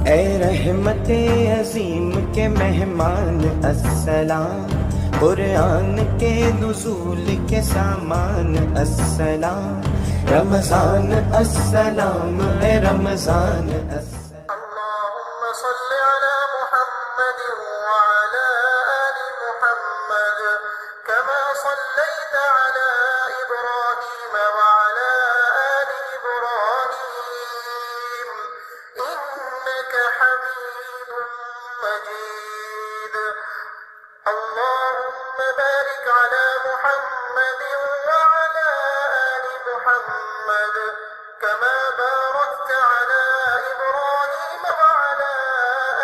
اے رحمت عظیم کے مہمان السلام، قرآن کے نزول کے سامان السلام، رمضان السلام اے رمضان السلام۔ اللهم صل على محمد وعلى آل محمد كما صليت على إبراهيم وعلى آل إبراهيم إنك حميد مجيد۔ اللهم بارك على محمد وعلى آل محمد كما باركت على إبراهيم وعلى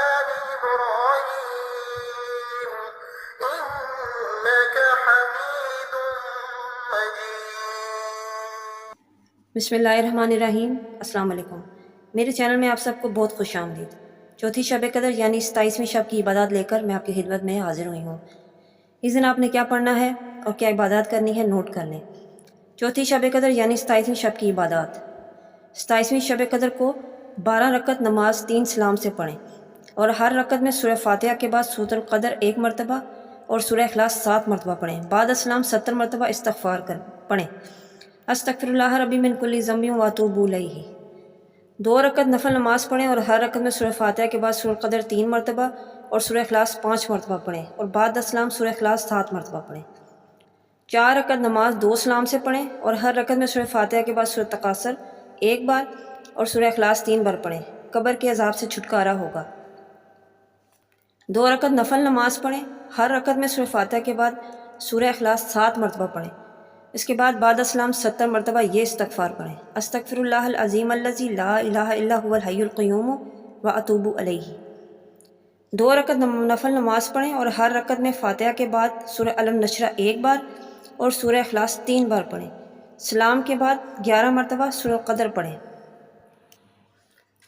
آل إبراهيم إنك حميد مجيد۔ بسم اللہ الرحمن الرحیم۔ السلام علیکم، میرے چینل میں آپ سب کو بہت خوش آمدید۔ چوتھی شب قدر یعنی 27ویں شب کی عبادات لے کر میں آپ کی خدمت میں حاضر ہوئی ہوں۔ اس دن آپ نے کیا پڑھنا ہے اور کیا عبادات کرنی ہے نوٹ کر لیں۔ چوتھی شب قدر یعنی 27ویں شب کی عبادات۔ 27ویں شب قدر کو 12 رکعت نماز 3 سلام سے پڑھیں اور ہر رکعت میں سورہ فاتحہ کے بعد سورۃ القدر 1 مرتبہ اور سورہ اخلاص 7 مرتبہ پڑھیں۔ بعد السلام 70 مرتبہ استغفار پڑھیں، استغفر اللہ ربی من کل ذنب واتوب الیہ۔ 2 رکعت نفل نماز پڑھیں اور ہر رکعت میں سورہ فاتحہ کے بعد سورۃ القدر 3 مرتبہ اور سورہ اخلاص 5 مرتبہ پڑھیں اور بعد السلام سورہ اخلاص 7 مرتبہ پڑھیں۔ 4 رکعت نماز 2 سلام سے پڑھیں اور ہر رکعت میں سورہ فاتحہ کے بعد سورۃ تکاثر 1 بار اور سورہ اخلاص 3 بار پڑھیں، قبر کے عذاب سے چھٹکارا ہوگا۔ 2 رکعت نفل نماز پڑھیں، ہر رکعت میں سورہ فاتحہ کے بعد سورہ اخلاص 7 مرتبہ پڑھیں۔ اس کے بعد السلام 70 مرتبہ یہ استغفار پڑھیں، استغفر اللہ العظیم الذی لا الہ الا هو الحی القیوم واتوب الیہ۔ 2 رکعت نفل نماز پڑھیں اور ہر رکعت میں فاتحہ کے بعد سورہ علم نشرہ 1 بار اور سورہ اخلاص 3 بار پڑھیں۔ سلام کے بعد 11 مرتبہ سورہ القدر پڑھیں۔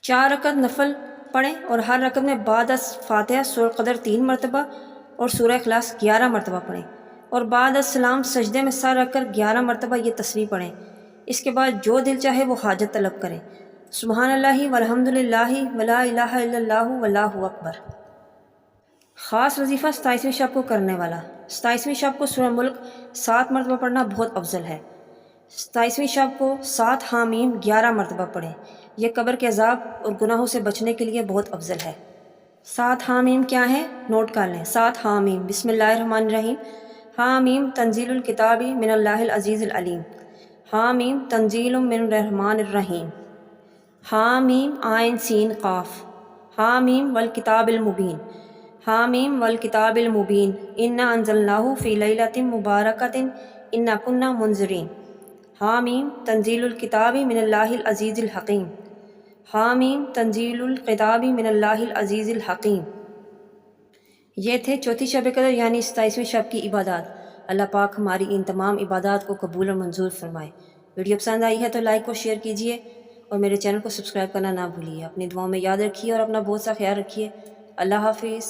4 رکعت نفل پڑھیں اور ہر رکعت میں بعد فاتحہ سورہ القدر 3 مرتبہ اور سورہ اخلاص 11 مرتبہ پڑھیں اور بعد السلام سجدے میں سر رکھ کر 11 مرتبہ یہ تسبیح پڑھیں۔ اس کے بعد جو دل چاہے وہ حاجت طلب کریں، سبحان اللہ والحمد للہ ولا الہ الا اللہ واللہ اکبر۔ خاص وظیفہ 27ویں شب کو کرنے والا۔ 27ویں شب کو سورہ ملک 7 مرتبہ پڑھنا بہت افضل ہے۔ 27ویں شب کو 7 حامیم 11 مرتبہ پڑھیں، یہ قبر کے عذاب اور گناہوں سے بچنے کے لیے بہت افضل ہے۔ 7 حامیم کیا ہیں نوٹ کر لیں۔ 7 حامیم، بسم اللہ الرحمن الرحیم۔ حامیم تنزیل الکتاب من اللہ العزیز العلیم۔ حامیم تنزیل من الرحمن الرحیم۔ حامیم عین سین قاف۔ حامیم والکتاب المبین۔ حامیم والکتاب المبین انا انزلناہ فی لیلۃ مبارکۃ انا کنا منذرین۔ حامیم تنزیل الکتاب من اللہ العزیز الحکیم۔ حامیم تنزیل الکتاب من اللہ العزیز الحکیم۔ یہ تھے چوتھی شب قدر یعنی 27ویں شب کی عبادات۔ اللہ پاک ہماری ان تمام عبادات کو قبول اور منظور فرمائے۔ ویڈیو پسند آئی ہے تو لائک اور شیئر کیجیے اور میرے چینل کو سبسکرائب کرنا نہ بھولیے۔ اپنی دعاؤں میں یاد رکھیے اور اپنا بہت سا خیال رکھیے۔ اللہ حافظ۔